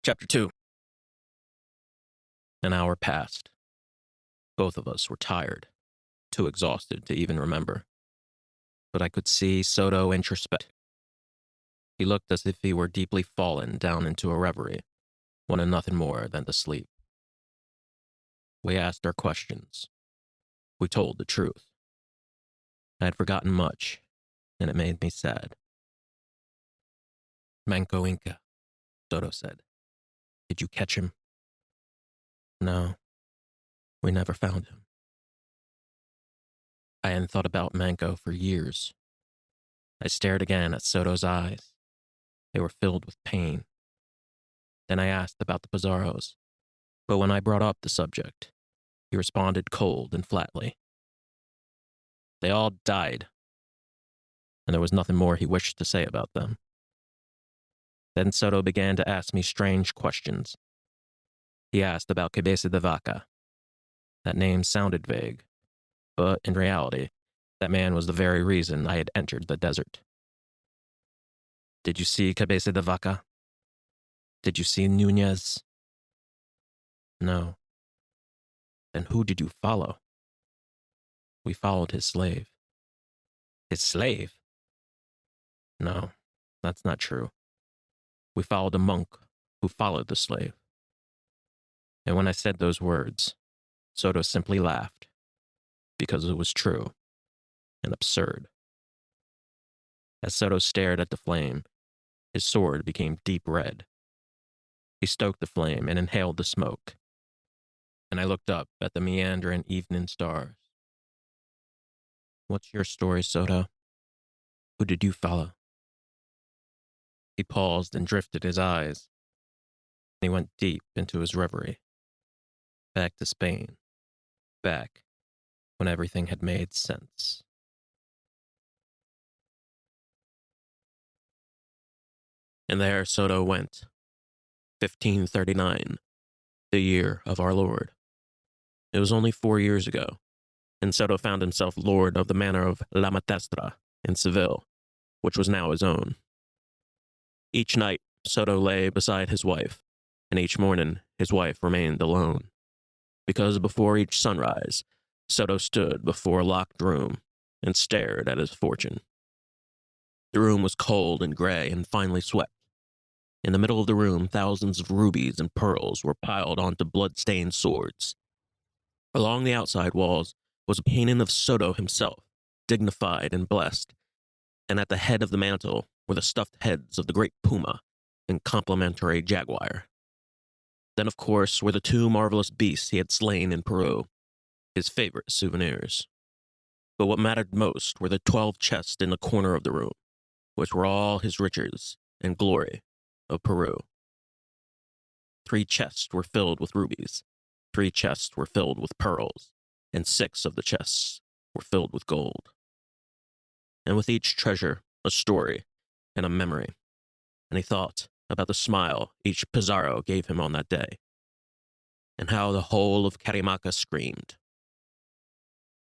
Chapter 2. An hour passed. Both of us were tired, too exhausted to even remember. But I could see Soto introspect. He looked as if he were deeply fallen down into a reverie, wanting nothing more than to sleep. We asked our questions. We told the truth. I had forgotten much, and it made me sad. "Manco Inca," Soto said. "Did you catch him?" "No, we never found him." I hadn't thought about Manco for years. I stared again at Soto's eyes. They were filled with pain. Then I asked about the Pizarros, but when I brought up the subject, he responded cold and flatly. They all died, and there was nothing more he wished to say about them. Then Soto began to ask me strange questions. He asked about Cabeza de Vaca. That name sounded vague, but in reality, that man was the very reason I had entered the desert. "Did you see Cabeza de Vaca? Did you see Nunez?" "No." "Then who did you follow?" "We followed his slave." "His slave?" "No, that's not true. We followed a monk who followed the slave." And when I said those words, Soto simply laughed, because it was true and absurd. As Soto stared at the flame, his sword became deep red. He stoked the flame and inhaled the smoke, and I looked up at the meandering evening stars. "What's your story, Soto? Who did you follow?" He paused and drifted his eyes. He went deep into his reverie. Back to Spain. Back when everything had made sense. And there Soto went. 1539, the year of our Lord. It was only 4 years ago, and Soto found himself lord of the manor of La Maestra in Seville, which was now his own. Each night, Soto lay beside his wife, and each morning his wife remained alone. Because before each sunrise, Soto stood before a locked room and stared at his fortune. The room was cold and gray and finely swept. In the middle of the room, thousands of rubies and pearls were piled onto blood-stained swords. Along the outside walls was a painting of Soto himself, dignified and blessed, and at the head of the mantel were the stuffed heads of the great puma and complementary jaguar. Then, of course, were the 2 marvelous beasts he had slain in Peru, his favorite souvenirs. But what mattered most were the 12 chests in the corner of the room, which were all his riches and glory of Peru. 3 chests were filled with rubies, 3 chests were filled with pearls, and 6 of the chests were filled with gold. And with each treasure, a story and a memory. And he thought about the smile each Pizarro gave him on that day, and how the whole of Carimaca screamed.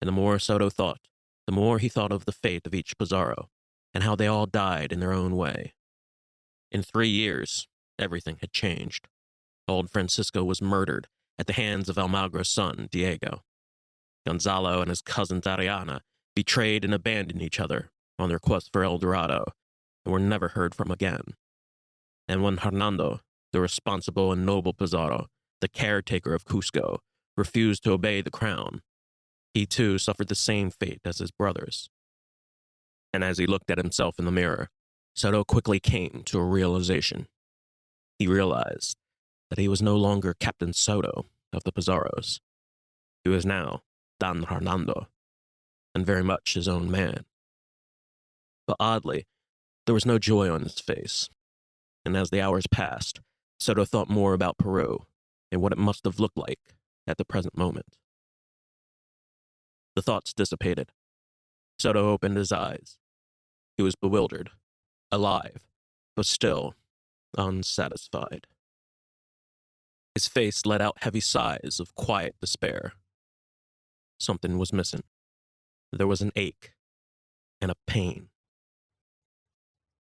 And the more Soto thought, the more he thought of the fate of each Pizarro, and how they all died in their own way. In 3 years, everything had changed. Old Francisco was murdered at the hands of Almagra's son, Diego. Gonzalo and his cousin Ariana betrayed and abandoned each other on their quest for El Dorado and were never heard from again. And when Hernando, the responsible and noble Pizarro, the caretaker of Cusco, refused to obey the crown, he too suffered the same fate as his brothers. And as he looked at himself in the mirror, Soto quickly came to a realization. He realized that he was no longer Captain Soto of the Pizarros. He was now Don Hernando, and very much his own man. But oddly, there was no joy on his face. And as the hours passed, Soto thought more about Peru and what it must have looked like at the present moment. The thoughts dissipated. Soto opened his eyes. He was bewildered, alive, but still unsatisfied. His face let out heavy sighs of quiet despair. Something was missing. There was an ache and a pain.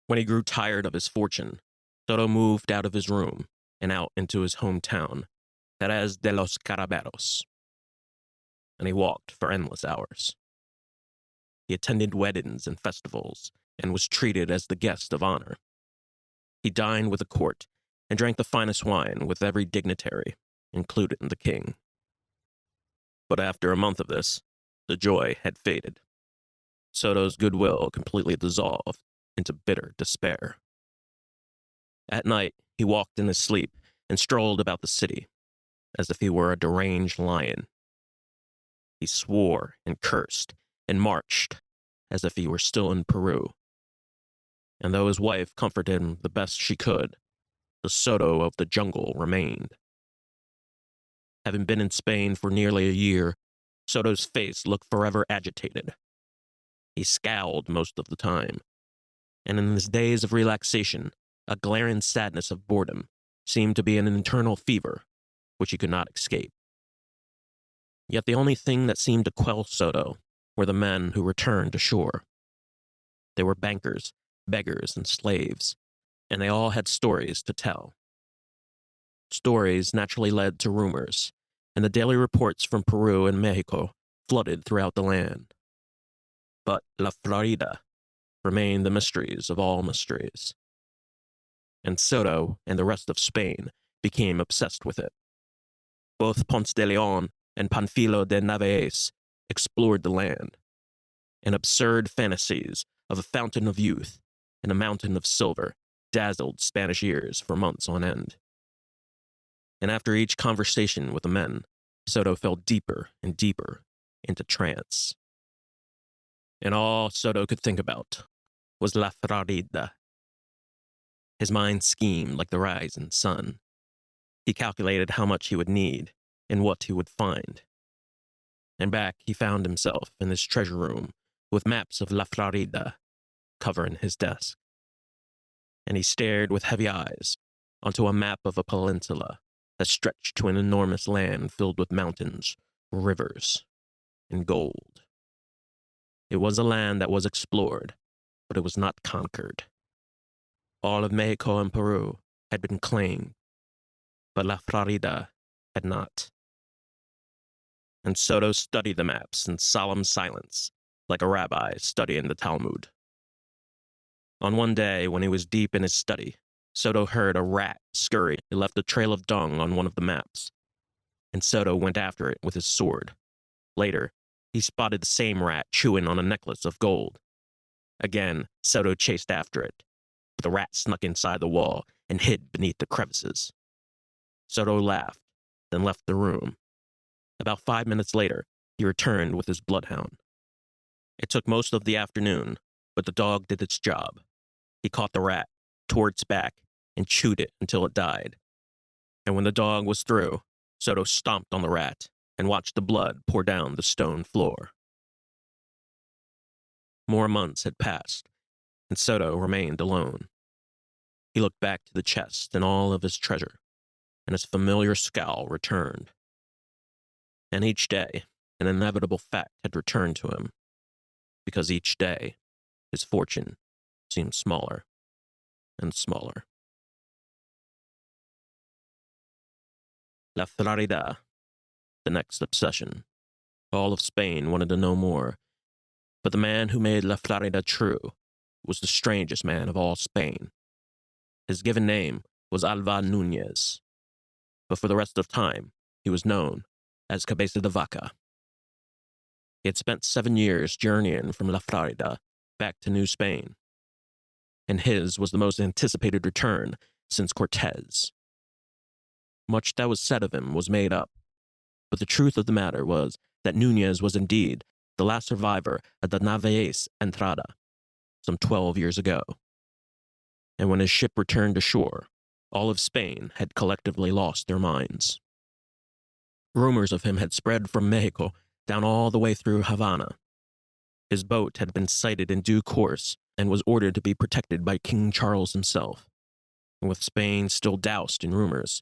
When he grew tired of his fortune, Soto moved out of his room and out into his hometown, Jerez de los Caraberos. And he walked for endless hours. He attended weddings and festivals and was treated as the guest of honor. He dined with the court and drank the finest wine with every dignitary, including the king. But after a month of this, the joy had faded. Soto's goodwill completely dissolved into bitter despair. At night, he walked in his sleep and strolled about the city as if he were a deranged lion. He swore and cursed and marched as if he were still in Peru. And though his wife comforted him the best she could, the Soto of the jungle remained. Having been in Spain for nearly a year, Soto's face looked forever agitated. He scowled most of the time, and in his days of relaxation, a glaring sadness of boredom seemed to be an internal fever which he could not escape. Yet the only thing that seemed to quell Soto were the men who returned to shore. They were bankers, beggars, and slaves, and they all had stories to tell. Stories naturally led to rumors, and the daily reports from Peru and Mexico flooded throughout the land. But La Florida remained the mysteries of all mysteries. And Soto and the rest of Spain became obsessed with it. Both Ponce de Leon and Panfilo de Narvaez explored the land, and absurd fantasies of a fountain of youth and a mountain of silver dazzled Spanish ears for months on end. And after each conversation with the men, Soto fell deeper and deeper into trance. And all Soto could think about was La Florida. His mind schemed like the rising sun. He calculated how much he would need and what he would find. And back he found himself in his treasure room with maps of La Florida covering his desk. And he stared with heavy eyes onto a map of a peninsula that stretched to an enormous land filled with mountains, rivers, and gold. It was a land that was explored, but it was not conquered. All of Mexico and Peru had been claimed, but La Florida had not. And Soto studied the maps in solemn silence, like a rabbi studying the Talmud. On one day, when he was deep in his study, Soto heard a rat scurry. It left a trail of dung on one of the maps, and Soto went after it with his sword. Later, he spotted the same rat chewing on a necklace of gold. Again, Soto chased after it, but the rat snuck inside the wall and hid beneath the crevices. Soto laughed, then left the room. About 5 minutes later, he returned with his bloodhound. It took most of the afternoon, but the dog did its job. He caught the rat, tore its back, and chewed it until it died. And when the dog was through, Soto stomped on the rat and watched the blood pour down the stone floor. More months had passed, and Soto remained alone. He looked back to the chest and all of his treasure, and his familiar scowl returned. And each day, an inevitable fact had returned to him, because each day, his fortune seemed smaller and smaller. La Florida, the next obsession. All of Spain wanted to know more, but the man who made La Florida true was the strangest man of all Spain. His given name was Alva Nunez, but for the rest of time, he was known as Cabeza de Vaca. He had spent 7 years journeying from La Florida back to New Spain, and his was the most anticipated return since Cortez. Much that was said of him was made up, but the truth of the matter was that Nunez was indeed the last survivor of the Narvaez Entrada, some 12 years ago. And when his ship returned to shore, all of Spain had collectively lost their minds. Rumors of him had spread from Mexico down all the way through Havana. His boat had been sighted in due course and was ordered to be protected by King Charles himself. And with Spain still doused in rumors,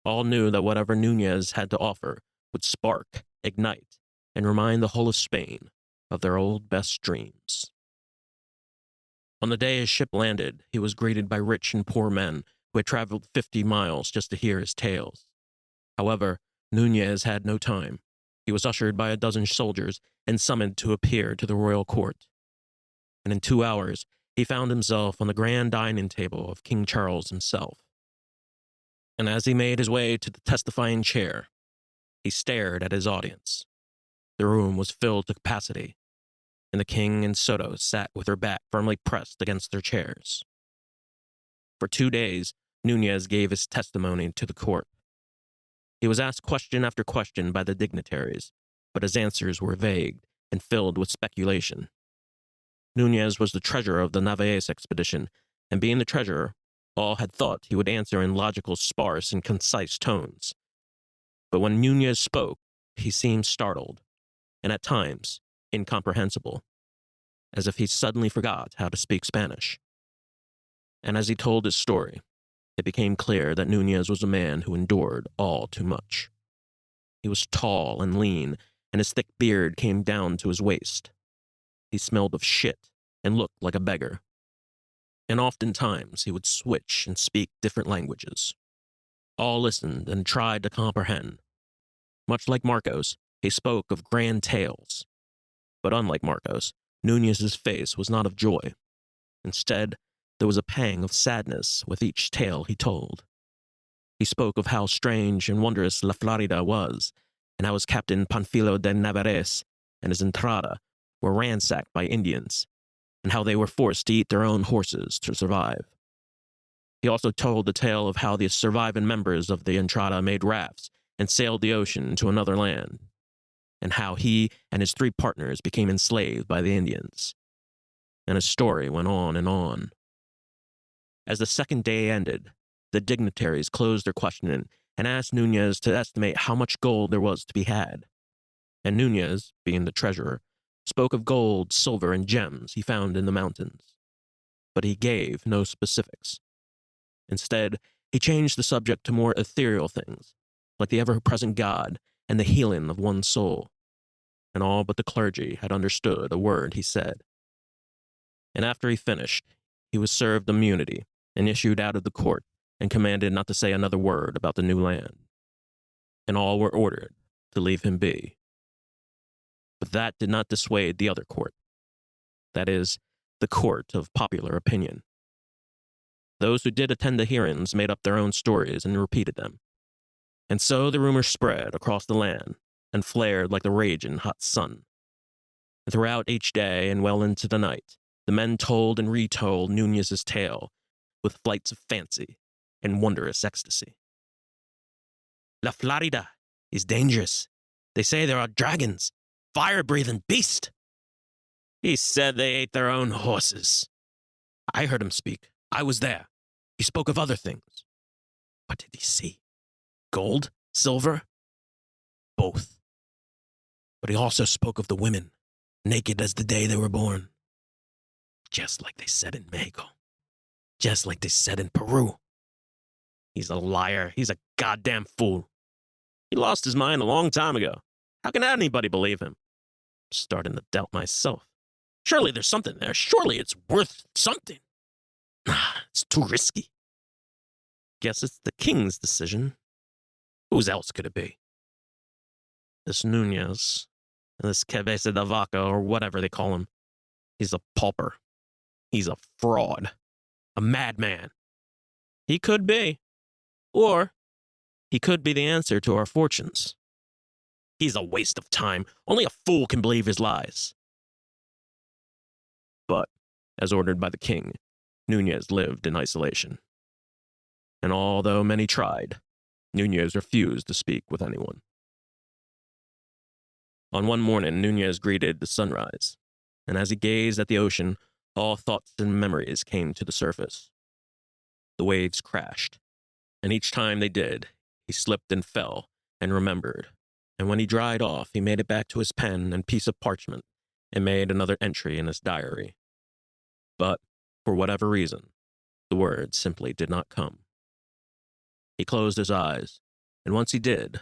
all knew that whatever Nunez had to offer would spark, ignite, and remind the whole of Spain of their old best dreams. On the day his ship landed, he was greeted by rich and poor men who had traveled 50 miles just to hear his tales. However, Nunez had no time. He was ushered by a dozen soldiers and summoned to appear to the royal court. And in 2 hours, he found himself on the grand dining table of King Charles himself. And as he made his way to the testifying chair, he stared at his audience. The room was filled to capacity, and the king and Soto sat with their back firmly pressed against their chairs. For 2 days, Nunez gave his testimony to the court. He was asked question after question by the dignitaries, but his answers were vague and filled with speculation. Nunez was the treasurer of the Narvaez expedition, and being the treasurer, all had thought he would answer in logical, sparse, and concise tones. But when Nunez spoke, he seemed startled, and at times incomprehensible, as if he suddenly forgot how to speak Spanish. And as he told his story, it became clear that Nunez was a man who endured all too much. He was tall and lean, and his thick beard came down to his waist. He smelled of shit and looked like a beggar. And oftentimes he would switch and speak different languages. All listened and tried to comprehend. Much like Marcos, he spoke of grand tales. But unlike Marcos, Nunez's face was not of joy. Instead, there was a pang of sadness with each tale he told. He spoke of how strange and wondrous La Florida was, and how his captain Panfilo de Narvaez and his entrada were ransacked by Indians, and how they were forced to eat their own horses to survive. He also told the tale of how the surviving members of the entrada made rafts and sailed the ocean to another land, and how he and his 3 partners became enslaved by the Indians. And his story went on and on. As the second day ended, the dignitaries closed their questioning and asked Nunez to estimate how much gold there was to be had. And Nunez, being the treasurer, spoke of gold, silver, and gems he found in the mountains. But he gave no specifics. Instead, he changed the subject to more ethereal things, like the ever-present God and the healing of one's soul. And all but the clergy had understood a word he said. And after he finished, he was served immunity and issued out of the court and commanded not to say another word about the new land. And all were ordered to leave him be. But that did not dissuade the other court. That is, the court of popular opinion. Those who did attend the hearings made up their own stories and repeated them. And so the rumor spread across the land and flared like the raging hot sun. And throughout each day and well into the night, the men told and retold Nunez's tale with flights of fancy and wondrous ecstasy. La Florida is dangerous. They say there are dragons, fire-breathing beasts. He said they ate their own horses. I heard him speak. I was there. He spoke of other things. What did he see? Gold? Silver? Both. But he also spoke of the women, naked as the day they were born. Just like they said in Mexico. Just like they said in Peru. He's a liar. He's a goddamn fool. He lost his mind a long time ago. How can anybody believe him? I'm starting to doubt myself. Surely there's something there. Surely it's worth something. It's too risky. Guess it's the king's decision. Whose else could it be? This Nunez, this Cabeza de Vaca, or whatever they call him, he's a pauper. He's a fraud. A madman. He could be. Or he could be the answer to our fortunes. He's a waste of time. Only a fool can believe his lies. But, as ordered by the king, Nunez lived in isolation. And although many tried, Nunez refused to speak with anyone. On one morning, Nunez greeted the sunrise, and as he gazed at the ocean, all thoughts and memories came to the surface. The waves crashed, and each time they did, he slipped and fell and remembered, and when he dried off, he made it back to his pen and piece of parchment and made another entry in his diary. But, for whatever reason, the words simply did not come. He closed his eyes, and once he did,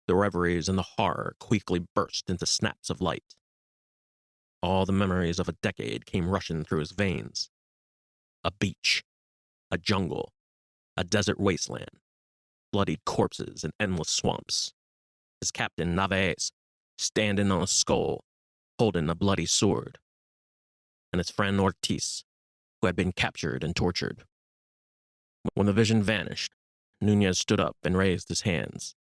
the reveries and the horror quickly burst into snaps of light. All the memories of a decade came rushing through his veins. A beach, a jungle, a desert wasteland, bloodied corpses and endless swamps. His captain, Naves, standing on a skull, holding a bloody sword, and his friend Ortiz, who had been captured and tortured. When the vision vanished, Nunez stood up and raised his hands,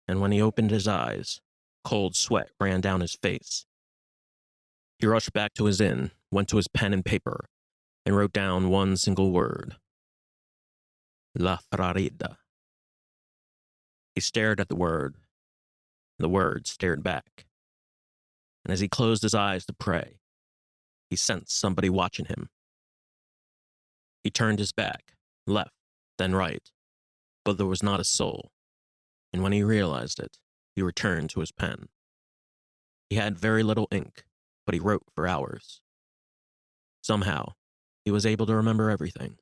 and when he opened his eyes, cold sweat ran down his face. He rushed back to his inn, went to his pen and paper, and wrote down one single word: La Farida. He stared at the word stared back. And as he closed his eyes to pray, he sensed somebody watching him. He turned his back, left, then right, but there was not a soul. And when he realized it, he returned to his pen. He had very little ink, but he wrote for hours. Somehow, he was able to remember everything,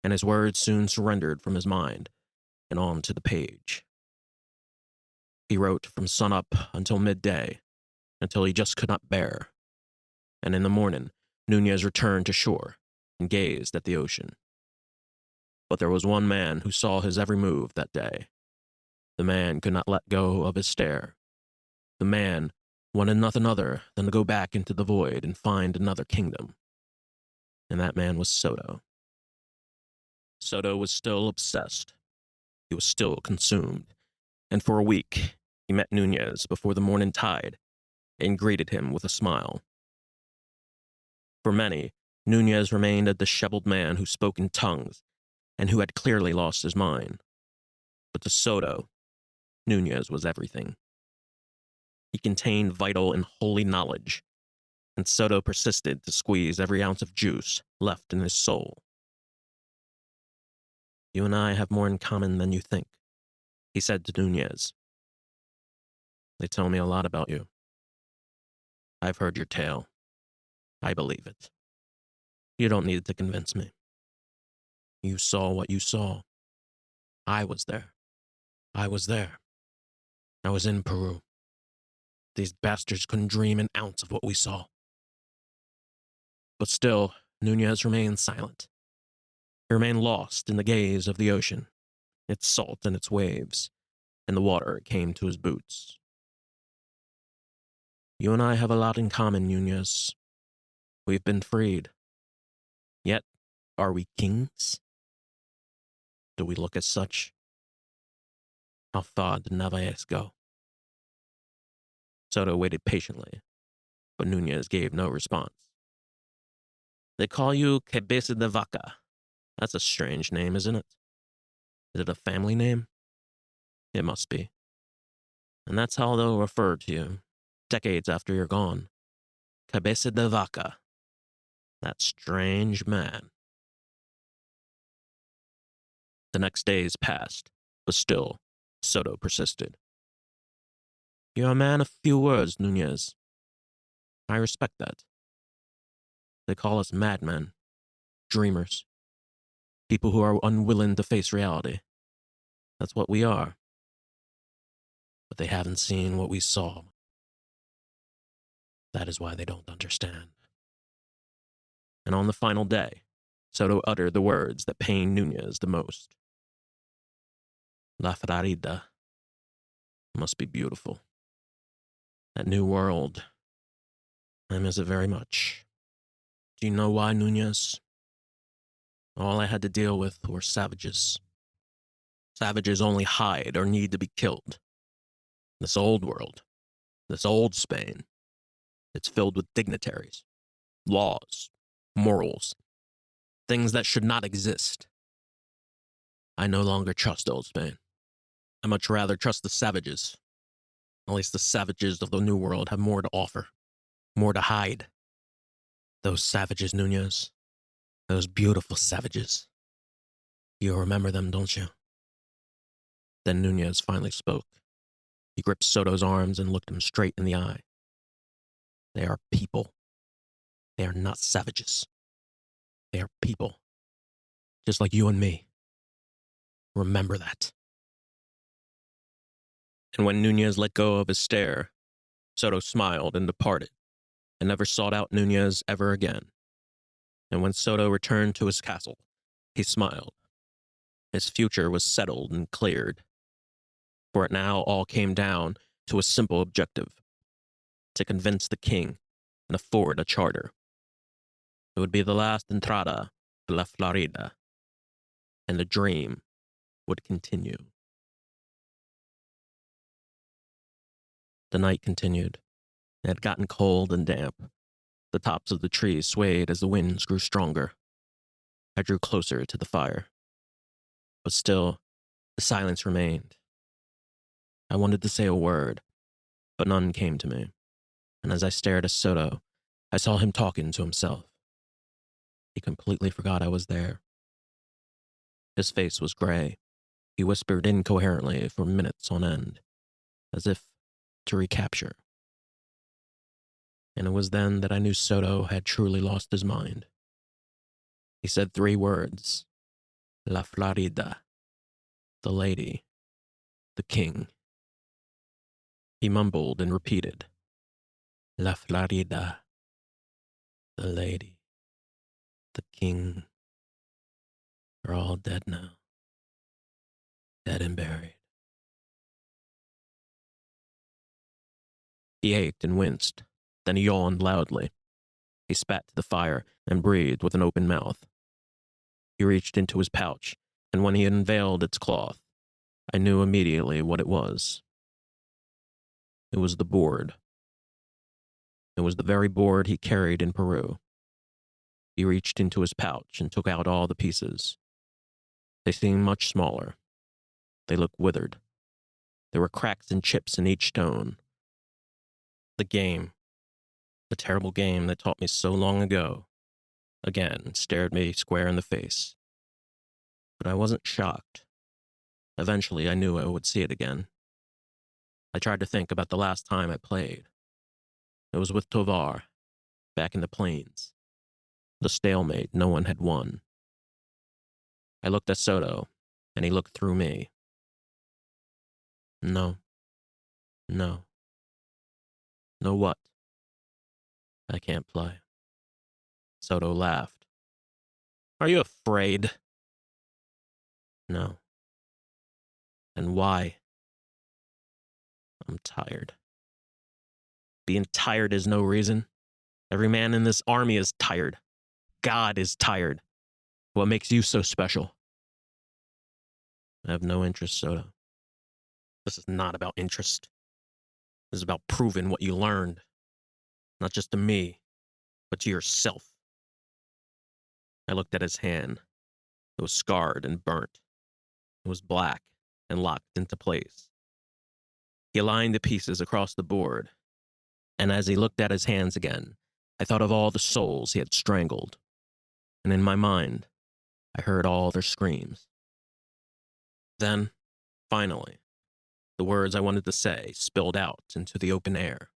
and his words soon surrendered from his mind and onto the page. He wrote from sunup until midday, until he just could not bear. And in the morning, Nunez returned to shore and gazed at the ocean. But there was one man who saw his every move that day. The man could not let go of his stare. The man wanted nothing other than to go back into the void and find another kingdom. And that man was Soto. Soto was still obsessed. He was still consumed. And for a week, he met Nunez before the morning tide and greeted him with a smile. For many, Nunez remained a disheveled man who spoke in tongues and who had clearly lost his mind. But to Soto, Nunez was everything. He contained vital and holy knowledge, and Soto persisted to squeeze every ounce of juice left in his soul. You and I have more in common than you think, he said to Nunez. They tell me a lot about you. I've heard your tale. I believe it. You don't need to convince me. You saw what you saw. I was there. I was there. I was in Peru. These bastards couldn't dream an ounce of what we saw. But still, Nunez remained silent. He remained lost in the gaze of the ocean, its salt and its waves, and the water came to his boots. You and I have a lot in common, Nunez. We've been freed. Yet, are we kings? Do we look as such? How far did Narvaez go? Soto waited patiently, but Nunez gave no response. They call you Cabeza de Vaca. That's a strange name, isn't it? Is it a family name? It must be. And that's how they'll refer to you, decades after you're gone. Cabeza de Vaca. That strange man. The next days passed, but still, Soto persisted. You're a man of few words, Nunez. I respect that. They call us madmen, dreamers, people who are unwilling to face reality. That's what we are. But they haven't seen what we saw. That is why they don't understand. And on the final day, Soto uttered the words that pained Nunez the most. La Farida must be beautiful. That new world, I miss it very much. Do you know why, Nunez? All I had to deal with were savages. Savages only hide or need to be killed. This old world, this old Spain, it's filled with dignitaries, laws, morals, things that should not exist. I no longer trust old Spain. I much rather trust the savages. At least the savages of the New World have more to offer, more to hide. Those savages, Nunez. Those beautiful savages. You remember them, don't you? Then Nunez finally spoke. He gripped Soto's arms and looked him straight in the eye. They are people. They are not savages. They are people. Just like you and me. Remember that. And when Nunez let go of his stare, Soto smiled and departed, and never sought out Nunez ever again. And when Soto returned to his castle, he smiled, His future was settled and cleared, for it now all came down to a simple objective: to convince the king and afford a charter. It would be the last entrada de la Florida, and the dream would continue. The night continued. It had gotten cold and damp. The tops of the trees swayed as the winds grew stronger. I drew closer to the fire. But still, the silence remained. I wanted to say a word, but none came to me. And as I stared at Soto, I saw him talking to himself. He completely forgot I was there. His face was gray. He whispered incoherently for minutes on end, as if to recapture. And it was then that I knew Soto had truly lost his mind. He said 3 words: La Florida, the lady, the king. He mumbled and repeated, La Florida, the lady, the king. They're all dead now. Dead and buried. He ached and winced. Then he yawned loudly. He spat to the fire and breathed with an open mouth. He reached into his pouch, and when he unveiled its cloth, I knew immediately what it was. It was the board. It was the very board he carried in Peru. He reached into his pouch and took out all the pieces. They seemed much smaller. They looked withered. There were cracks and chips in each stone. The game, the terrible game that taught me so long ago, again stared me square in the face. But I wasn't shocked. Eventually, I knew I would see it again. I tried to think about the last time I played. It was with Tovar, back in the plains. The stalemate no one had won. I looked at Soto, and he looked through me. No. No. No what? I can't play. Soto laughed. Are you afraid? No. And why? I'm tired. Being tired is no reason. Every man in this army is tired. God is tired. What makes you so special? I have no interest, Soto. This is not about interest. This is about proving what you learned. Not just to me, but to yourself. I looked at his hand. It was scarred and burnt. It was black and locked into place. He aligned the pieces across the board, and as he looked at his hands again, I thought of all the souls he had strangled, and in my mind, I heard all their screams. Then, finally, the words I wanted to say spilled out into the open air.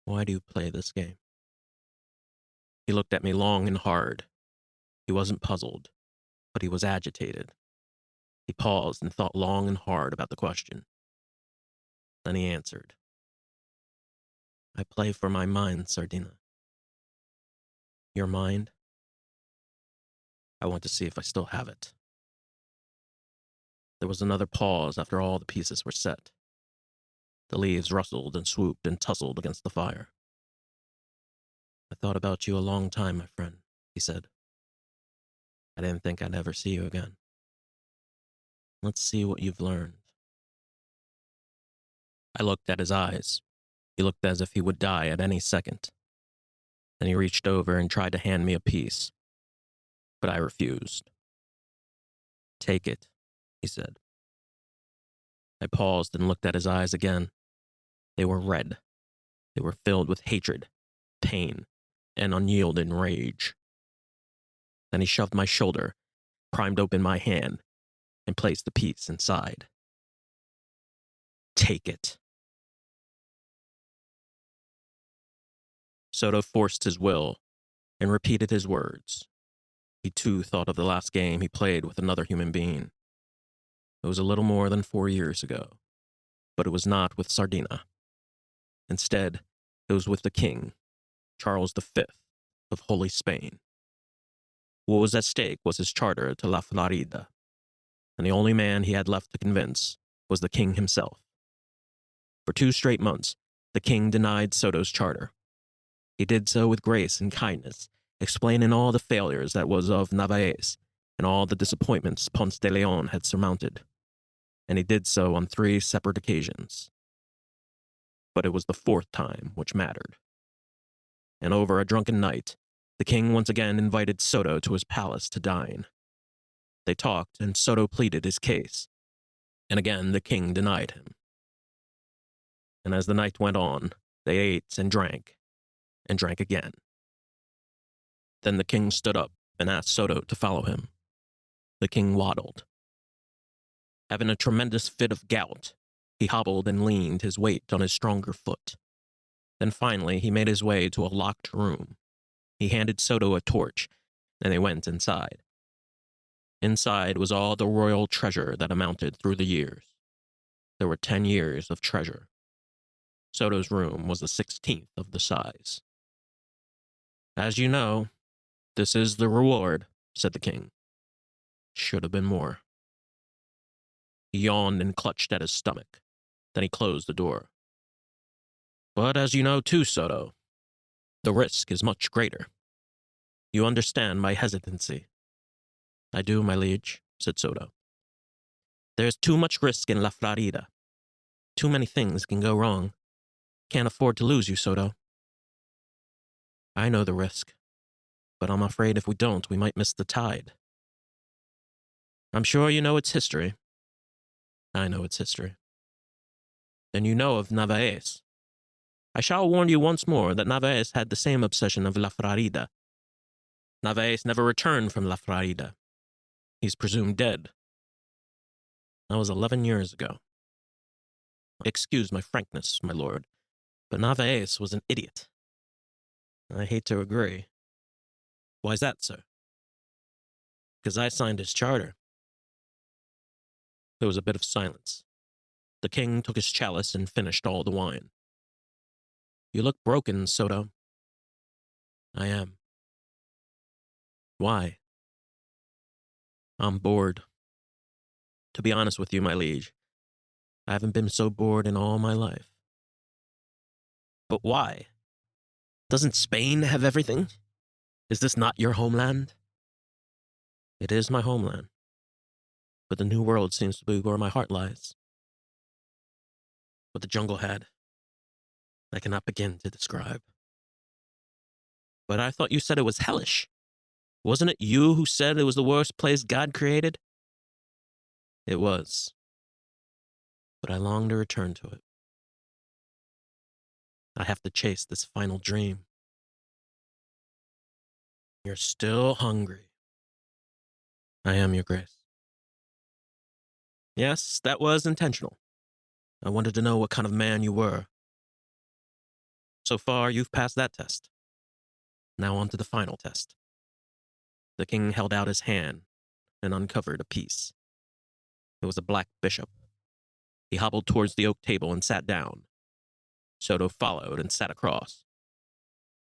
Why do you play this game? He looked at me long and hard. He wasn't puzzled, but he was agitated. He paused and thought long and hard about the question. Then he answered. I play for my mind, Sardina. Your mind? I want to see if I still have it. There was another pause after all the pieces were set. The leaves rustled and swooped and tussled against the fire. I thought about you a long time, my friend, he said. I didn't think I'd ever see you again. Let's see what you've learned. I looked at his eyes. He looked as if he would die at any second. Then he reached over and tried to hand me a piece. But I refused. Take it, he said. I paused and looked at his eyes again. They were red. They were filled with hatred, pain, and unyielding rage. Then he shoved my shoulder, primed open my hand, and placed the piece inside. Take it. Soto forced his will and repeated his words. He too thought of the last game he played with another human being. It was a little more than 4 years ago, but it was not with Sardina. Instead, it was with the king, Charles V of Holy Spain. What was at stake was his charter to La Florida. and the only man he had left to convince was the king himself. For 2 straight months, the king denied Soto's charter. He did so with grace and kindness, explaining all the failures that was of Narvaez and all the disappointments Ponce de Leon had surmounted. And he did so on 3 separate occasions. But it was the 4th time which mattered. And over a drunken night, the king once again invited Soto to his palace to dine. They talked, and Soto pleaded his case, and again the king denied him. And as the night went on, they ate and drank again. Then the king stood up and asked Soto to follow him. The king waddled. Having a tremendous fit of gout, he hobbled and leaned his weight on his stronger foot. Then finally he made his way to a locked room. He handed Soto a torch, and they went inside. Inside was all the royal treasure that amounted through the years. There were 10 years of treasure. Soto's room was the 16th of the size. "As you know, this is the reward," said the king. "Should have been more." He yawned and clutched at his stomach. Then he closed the door. "But as you know too, Soto, the risk is much greater. You understand my hesitancy." "I do, my liege," said Soto. "There's too much risk in La Florida. Too many things can go wrong. Can't afford to lose you, Soto." "I know the risk, but I'm afraid if we don't, we might miss the tide." "I'm sure you know its history." "I know its history." "Then you know of Narvaez." "I shall warn you once more that Narvaez had the same obsession of La Florida. Narvaez never returned from La Florida. He's presumed dead." "That was 11 years ago." "Excuse my frankness, my lord, but Narvaez was an idiot." "I hate to agree." "Why's that, sir?" "Because I signed his charter." There was a bit of silence. The king took his chalice and finished all the wine. "You look broken, Soto." "I am." "Why?" "I'm bored. To be honest with you, my liege, I haven't been so bored in all my life." "But why? Doesn't Spain have everything? Is this not your homeland?" "It is my homeland, but the New World seems to be where my heart lies. What the jungle had, I cannot begin to describe." "But I thought you said it was hellish. Wasn't it you who said it was the worst place God created?" "It was, but I long to return to it. I have to chase this final dream." "You're still hungry." "I am, your grace." "Yes, that was intentional. I wanted to know what kind of man you were. So far, you've passed that test. Now on to the final test." The king held out his hand and uncovered a piece. It was a black bishop. He hobbled towards the oak table and sat down. Soto followed and sat across.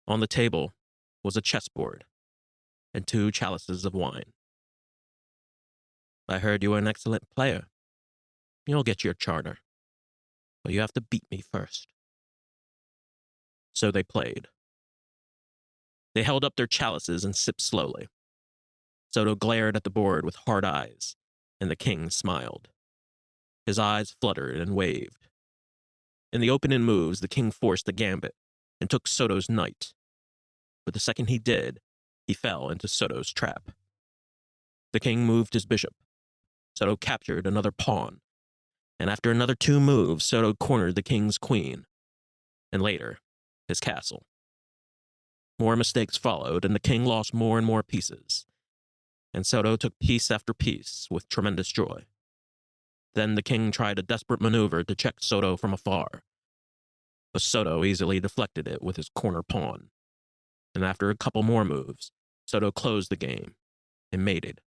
On the table was a chessboard and 2 chalices of wine. "I heard you were an excellent player. You'll get your charter, but you have to beat me first." So they played. They held up their chalices and sipped slowly. Soto glared at the board with hard eyes, and the king smiled. His eyes fluttered and waved. In the opening moves, the king forced a gambit and took Soto's knight. But the second he did, he fell into Soto's trap. The king moved his bishop. Soto captured another pawn, and after another 2 moves, Soto cornered the king's queen, and later, his castle. More mistakes followed, and the king lost more and more pieces, and Soto took piece after piece with tremendous joy. Then the king tried a desperate maneuver to check Soto from afar, but Soto easily deflected it with his corner pawn, and after a couple more moves, Soto closed the game and mated.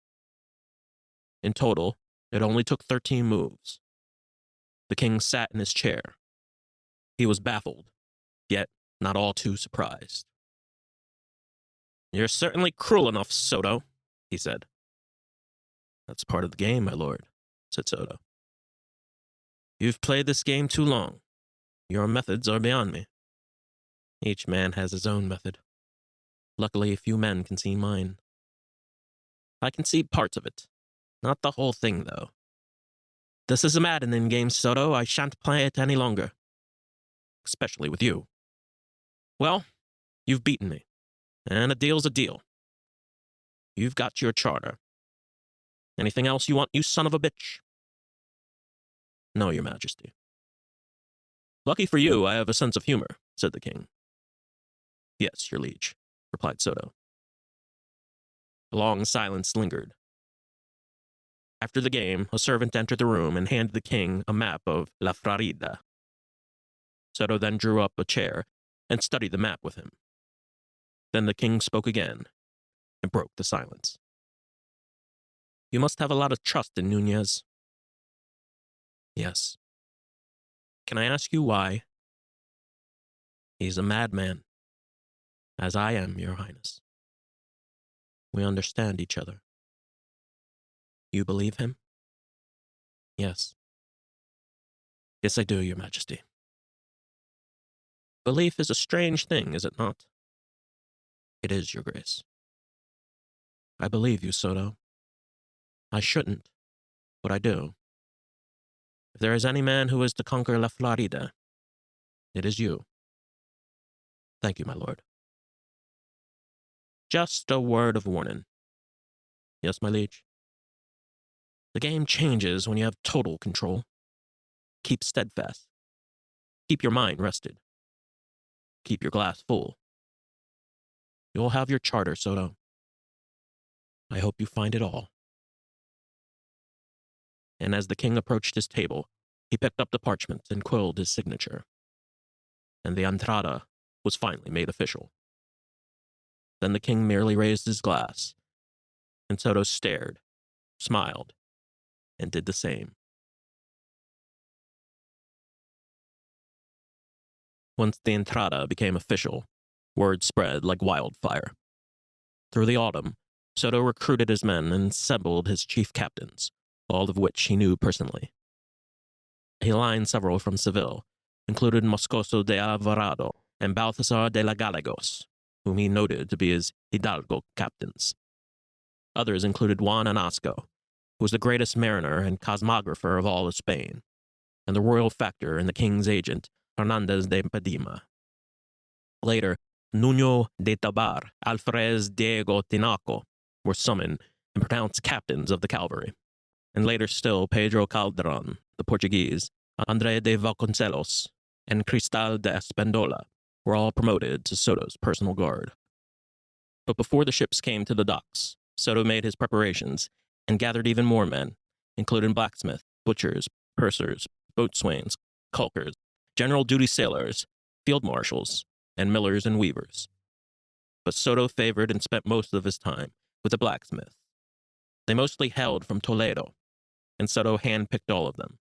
In total, it only took 13 moves. The king sat in his chair. He was baffled, yet not all too surprised. "You're certainly cruel enough, Soto," he said. That's part of the game, my lord, said Soto. You've played this game too long. Your methods are beyond me. Each man has his own method. Luckily, few men can see mine. I can see parts of it. Not the whole thing, though. This is a maddening game, Soto. I shan't play it any longer. Especially with you. Well, you've beaten me. And a deal's a deal. You've got your charter. Anything else you want, you son of a bitch? No, your majesty. Lucky for you, I have a sense of humor, said the king. Yes, your liege, replied Soto. A long silence lingered. After the game, a servant entered the room and handed the king a map of La Florida. Soto then drew up a chair and studied the map with him. Then the king spoke again and broke the silence. You must have a lot of trust in Nunez. Yes. Can I ask you why? He's a madman, as I am, your highness. We understand each other. You believe him? Yes. Yes, I do, your majesty. Belief is a strange thing, is it not? It is, your grace. I believe you, Soto. I shouldn't, but I do. If there is any man who is to conquer La Florida, it is you. Thank you, my lord. Just a word of warning. Yes, my liege? The game changes when you have total control. Keep steadfast. Keep your mind rested. Keep your glass full. You'll have your charter, Soto. I hope you find it all. And as the king approached his table, he picked up the parchment and quilled his signature. And the entrada was finally made official. Then the king merely raised his glass, and Soto stared, smiled, and did the same. Once the entrada became official, word spread like wildfire. Through the autumn, Soto recruited his men and assembled his chief captains, all of which he knew personally. He aligned several from Seville, including Moscoso de Alvarado and Balthasar de la Gallegos, whom he noted to be his Hidalgo captains. Others included Juan Anasco, who was the greatest mariner and cosmographer of all of Spain, and the royal factor and the king's agent, Hernandez de Padima. Later, Nuno de Tabar, Alferez Diego Tinaco were summoned and pronounced captains of the cavalry. And later still, Pedro Calderon, the Portuguese, André de Vasconcelos, and Cristal de Espandola were all promoted to Soto's personal guard. But before the ships came to the docks, Soto made his preparations and gathered even more men, including blacksmiths, butchers, pursers, boatswains, caulkers, general duty sailors, field marshals, and millers and weavers. But Soto favored and spent most of his time with the blacksmiths. They mostly hailed from Toledo, and Soto handpicked all of them.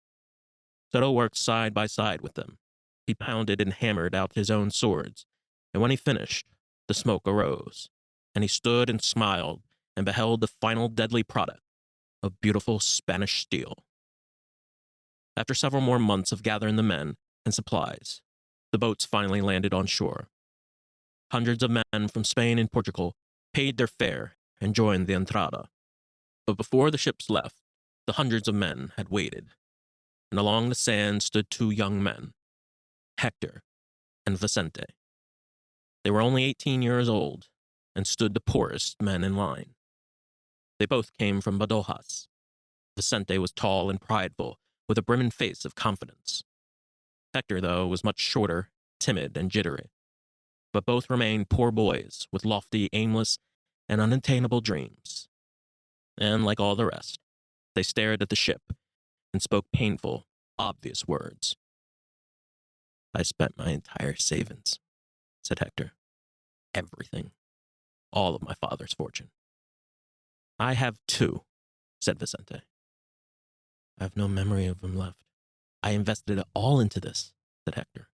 Soto worked side by side with them. He pounded and hammered out his own swords, and when he finished, the smoke arose, and he stood and smiled and beheld the final deadly product of beautiful Spanish steel. After several more months of gathering the men and supplies, the boats finally landed on shore. Hundreds of men from Spain and Portugal paid their fare and joined the entrada. But before the ships left, the hundreds of men had waited, and along the sand stood two young men, Hector and Vicente. They were only 18 years old and stood the poorest men in line. They both came from Badojas. Vicente was tall and prideful, with a brimming face of confidence. Hector, though, was much shorter, timid, and jittery. But both remained poor boys with lofty, aimless, and unattainable dreams. And like all the rest, they stared at the ship and spoke painful, obvious words. I spent my entire savings, said Hector. Everything. All of my father's fortune. I have two, said Vicente. I have no memory of him left. I invested it all into this, said Hector.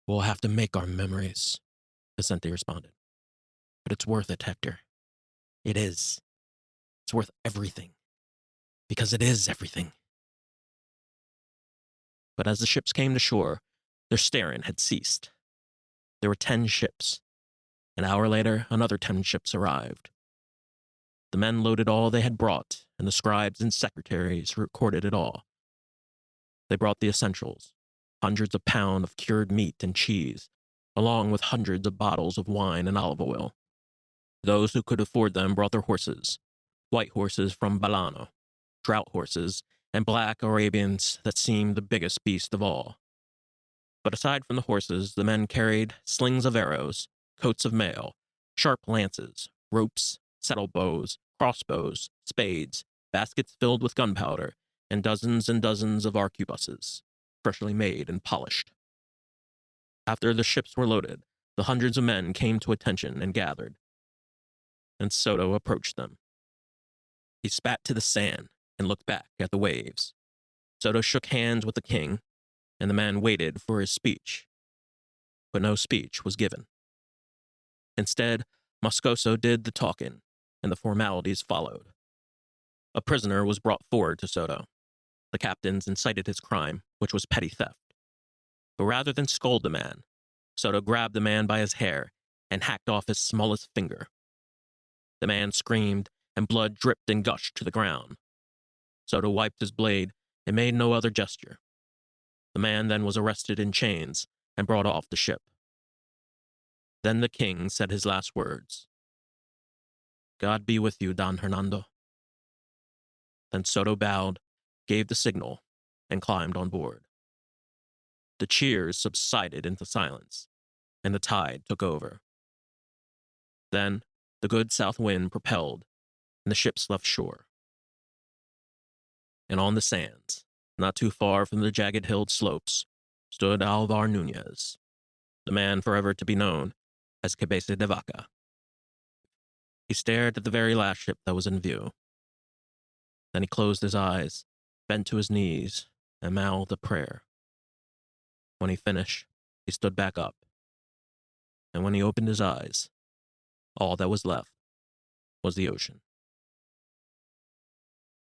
We'll have to make our memories, Vicente responded. But it's worth it, Hector. It is. It's worth everything. because it is everything. But as the ships came to shore, their staring had ceased. There were 10 ships. An hour later, another 10 ships arrived. The men loaded all they had brought, and the scribes and secretaries recorded it all. They brought the essentials, hundreds of pounds of cured meat and cheese, along with hundreds of bottles of wine and olive oil. Those who could afford them brought their horses, white horses from Balano, drought horses, and black Arabians that seemed the biggest beast of all. But aside from the horses, the men carried slings of arrows, coats of mail, sharp lances, ropes, saddle bows, crossbows, spades, baskets filled with gunpowder, and dozens of arquebuses, freshly made and polished. After the ships were loaded, the hundreds of men came to attention and gathered. And Soto approached them. He spat to the sand and looked back at the waves. Soto shook hands with the king, and the man waited for his speech. But no speech was given. Instead, Moscoso did the talking, and the formalities followed. A prisoner was brought forward to Soto. The captains incited his crime, which was petty theft. But rather than scold the man, Soto grabbed the man by his hair and hacked off his smallest finger. The man screamed, and blood dripped and gushed to the ground. Soto wiped his blade and made no other gesture. The man then was arrested in chains and brought off the ship. Then the king said his last words. God be with you, Don Hernando. Then Soto bowed, gave the signal, and climbed on board. The cheers subsided into silence, and the tide took over. Then the good south wind propelled, and the ships left shore. And on the sands, not too far from the jagged hilled slopes, stood Alvar Nunez, the man forever to be known as Cabeza de Vaca. He stared at the very last ship that was in view. Then he closed his eyes, bent to his knees, and mouthed a prayer. When he finished, he stood back up. And when he opened his eyes, all that was left was the ocean.